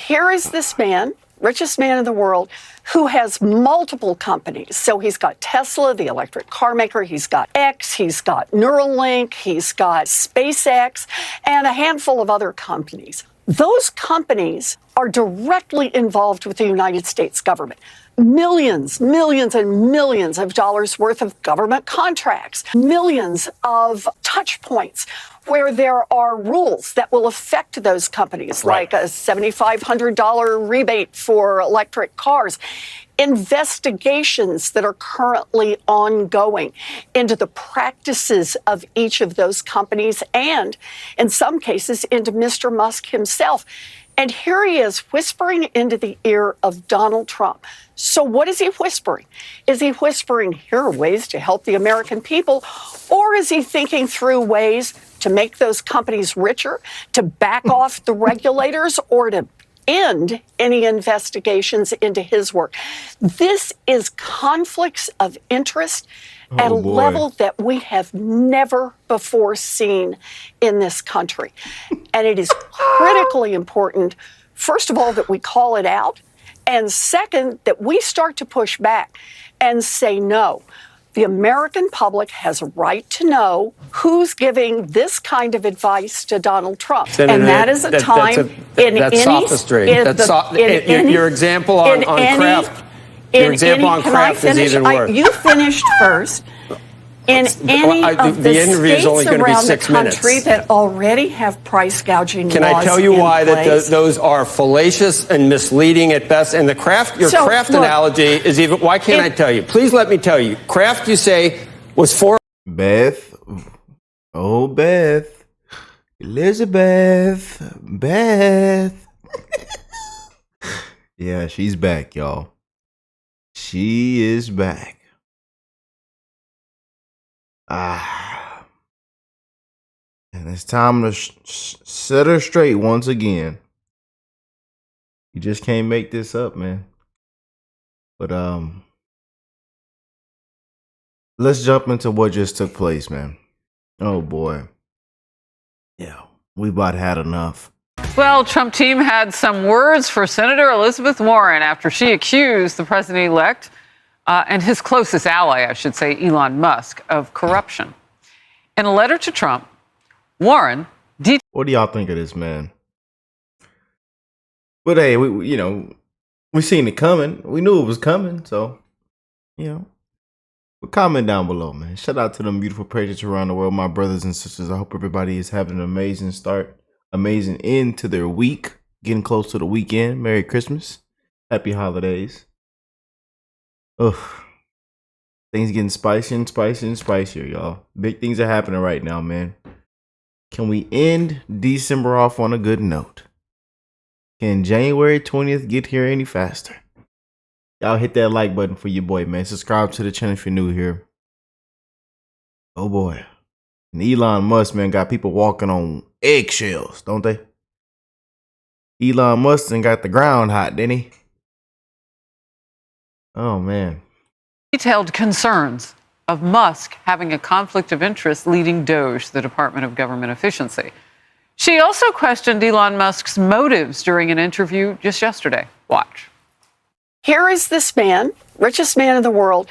Here is this man, richest man in the world, who has multiple companies. So he's got Tesla, the electric car maker. He's got X. He's got Neuralink. He's got SpaceX and a handful of other companies. Those companies are directly involved with the United States government. Millions and millions of dollars worth of government contracts, millions of touch points where there are rules that will affect those companies, like a $7,500 rebate for electric cars, investigations that are currently ongoing into the practices of each of those companies and, in some cases, into Mr. Musk himself. And here he is whispering into the ear of Donald Trump. So what is he whispering? Is he whispering, here are ways to help the American people? Or is he thinking through ways to make those companies richer, to back off the regulators, or to end any investigations into his work? This is conflicts of interest at a level that we have never before seen in this country. And it is critically important, first of all, that we call it out, and second, that we start to push back and say no. The American public has a right to know who's giving this kind of advice to Donald Trump. Senator, and that is a time that's sophistry. Your example on Kraft. Your example on Kraft is even worse. You finished first. In any of the states around the country that already have price gouging laws in place. Can I tell you why that those are fallacious and misleading at best? And your Kraft analogy is even. Why can't I tell you? Please let me tell you. Kraft, you say, was for Beth. Oh, Beth. Elizabeth. Beth. Yeah, she's back, y'all. She is back. And it's time to set her straight once again. You just can't make this up, man. But let's jump into what just took place, man. Oh boy. Yeah, we about had enough. Well, Trump team had some words for Senator Elizabeth Warren after she accused the president-elect and his closest ally, I should say, Elon Musk, of corruption. In a letter to Trump, Warren what do y'all think of this, man? But hey, we seen it coming. We knew it was coming, so but comment down below, man. Shout out to them beautiful patriots around the world, my brothers and sisters. I hope everybody is having an amazing start, amazing end to their week, getting close to the weekend. Merry Christmas, happy holidays. Ugh. Things getting spicier and spicier and spicier, y'all. Big things are happening right now, man. Can we end December off on a good note? Can January 20th get here any faster? Y'all hit that like button for your boy, man. Subscribe to the channel if you're new here. Oh boy. And Elon Musk, man, got people walking on eggshells, don't they? Elon Musk done got the ground hot, didn't he? Oh, man. detailed concerns of Musk having a conflict of interest leading DOGE, the Department of Government Efficiency. She also questioned Elon Musk's motives during an interview just yesterday. Watch. Here is this man, richest man in the world,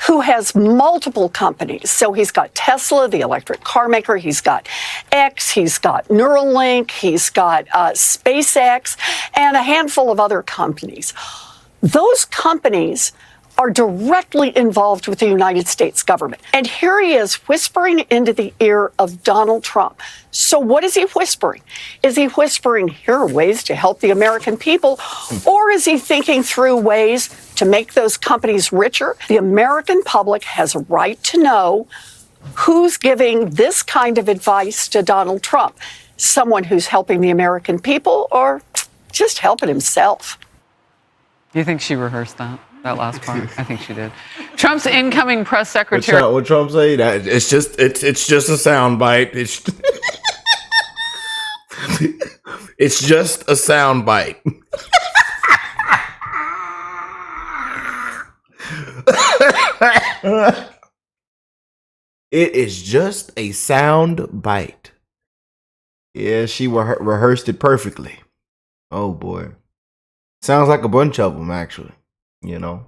who has multiple companies. So he's got Tesla, the electric car maker. He's got X. He's got Neuralink. He's got SpaceX and a handful of other companies. Those companies are directly involved with the United States government. And here he is whispering into the ear of Donald Trump. So what is he whispering? Is he whispering, here are ways to help the American people? Or is he thinking through ways to make those companies richer? The American public has a right to know who's giving this kind of advice to Donald Trump. Someone who's helping the American people or just helping himself. You think she rehearsed that last part? I think she did. Trump's incoming press secretary. What Trump say? That it's just a sound bite. It's just a sound bite. It is just a sound bite. Yeah, she rehearsed it perfectly. Oh boy. Sounds like a bunch of them, actually. You know.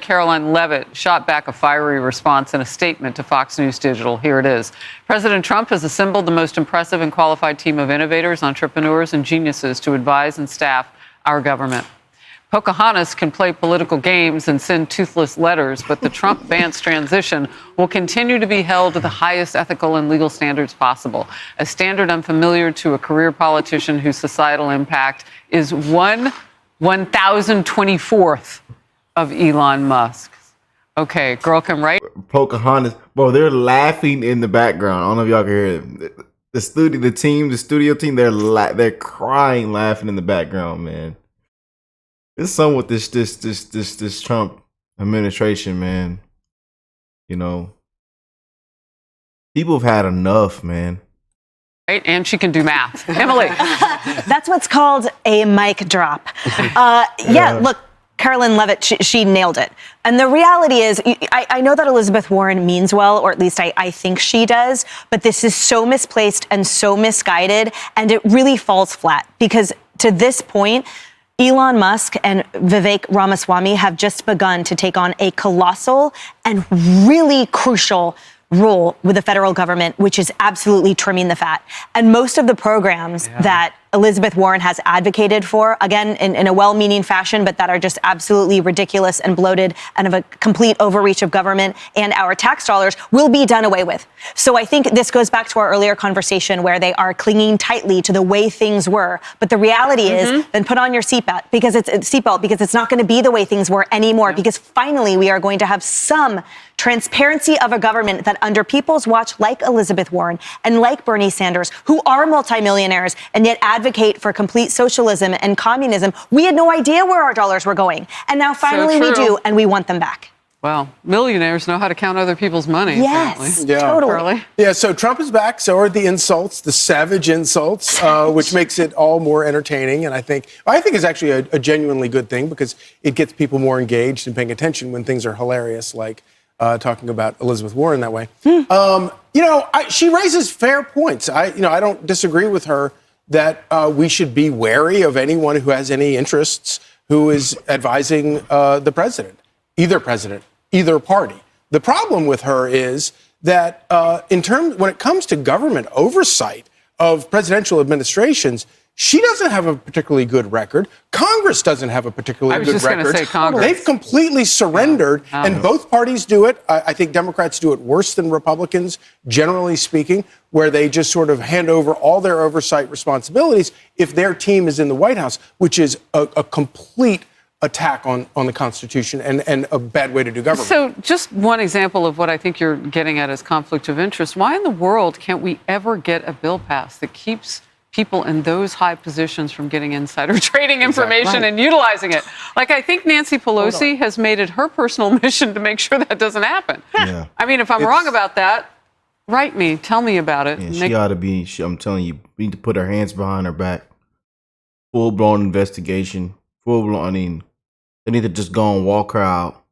Caroline Leavitt shot back a fiery response in a statement to Fox News Digital. Here it is. President Trump has assembled the most impressive and qualified team of innovators, entrepreneurs, and geniuses to advise and staff our government. Pocahontas can play political games and send toothless letters, but the Trump-Vance transition will continue to be held to the highest ethical and legal standards possible, a standard unfamiliar to a career politician whose societal impact is 1,024th of Elon Musk's. Okay, girl, come right. Pocahontas, bro, they're laughing in the background. I don't know if y'all can hear it. The studio team, they're crying, laughing in the background, man. It's something with this Trump administration, man. You know, people have had enough, man. Right, and she can do math. Emily, that's what's called a mic drop. Yeah, look. Caroline Leavitt, she nailed it. And the reality is, I know that Elizabeth Warren means well, or at least I think she does, but this is so misplaced and so misguided, and it really falls flat. Because to this point, Elon Musk and Vivek Ramaswamy have just begun to take on a colossal and really crucial role with the federal government, which is absolutely trimming the fat. And most of the programs that Elizabeth Warren has advocated for, again, in a well-meaning fashion, but that are just absolutely ridiculous and bloated and of a complete overreach of government and our tax dollars, will be done away with. So I think this goes back to our earlier conversation where they are clinging tightly to the way things were. But the reality is, then put on your seatbelt because it's not going to be the way things were anymore. Because finally, we are going to have some transparency of a government that under people's watch, like Elizabeth Warren and like Bernie Sanders, who are multimillionaires and yet advocate for complete socialism and communism, we had no idea where our dollars were going. And now finally we do, and we want them back. Well, millionaires know how to count other people's money. Yes, apparently. totally. Charlie? Yeah, so Trump is back. So are the insults, the savage insults, which makes it all more entertaining. And I think it's actually a genuinely good thing because it gets people more engaged and paying attention when things are hilarious, like talking about Elizabeth Warren that way. She raises fair points. I don't disagree with her that we should be wary of anyone who has any interests who is advising the president, either party. The problem with her is that when it comes to government oversight of presidential administrations, she doesn't have a particularly good record. Congress doesn't have a particularly good record. I was just going to say Congress. They've completely surrendered, and both parties do it. I think Democrats do it worse than Republicans, generally speaking, where they just sort of hand over all their oversight responsibilities if their team is in the White House, which is a complete attack on the Constitution and a bad way to do government. So just one example of what I think you're getting at is conflict of interest. Why in the world can't we ever get a bill passed that keeps people in those high positions from getting insider trading information and utilizing it? Like, I think Nancy Pelosi has made it her personal mission to make sure that doesn't happen. Yeah. I mean, if I'm wrong about that, write me, tell me about it. Yeah, she ought to be, I'm telling you, we need to put her hands behind her back. Full-blown investigation. They need to just go and walk her out.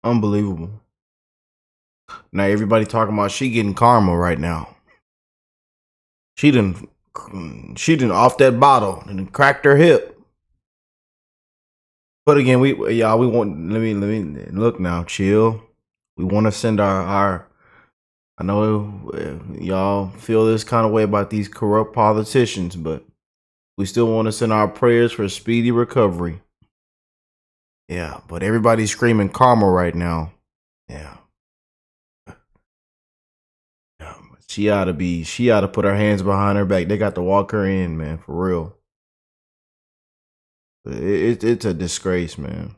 Unbelievable. Now everybody talking about she getting karma right now. She done off that bottle and cracked her hip. But again, we want, let me look now, chill. We want to send our I know y'all feel this kind of way about these corrupt politicians, but we still want to send our prayers for a speedy recovery. Yeah, but everybody's screaming karma right now. Yeah. She ought to put her hands behind her back. They got to walk her in, man, for real. It's a disgrace, man.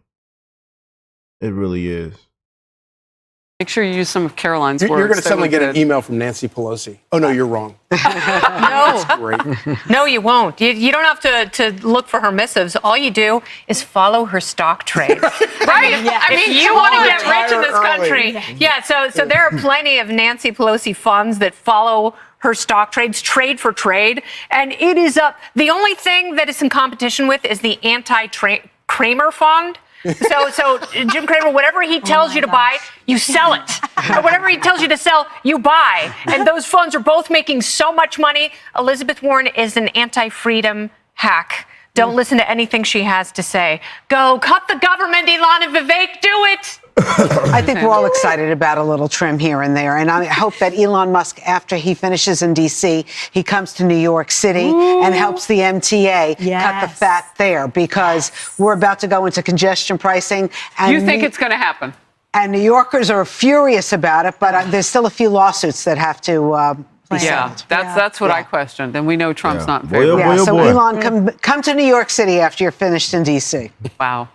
It really is. Make sure you use some of Caroline's words. You're going to suddenly get an email from Nancy Pelosi. Oh, no, you're wrong. No. Great. No, you won't. You don't have to look for her missives. All you do is follow her stock trade. Right? If you want to get rich in this country. So there are plenty of Nancy Pelosi funds that follow her stock trades, trade for trade. And it is up. The only thing that it's in competition with is the anti-Kramer fund. So Jim Cramer, whatever he tells you to buy, you sell it. Or whatever he tells you to sell, you buy. And those funds are both making so much money. Elizabeth Warren is an anti-freedom hack. Don't listen to anything she has to say. Go cut the government, Elon and Vivek. Do it. I think we're all excited about a little trim here and there. And I hope that Elon Musk, after he finishes in D.C., he comes to New York City and helps the MTA cut the fat there, because we're about to go into congestion pricing. And You think it's going to happen? And New Yorkers are furious about it, but there's still a few lawsuits that have to be settled. That's what I questioned. And we know Trump's not in favor. So Elon, come to New York City after you're finished in D.C. Wow.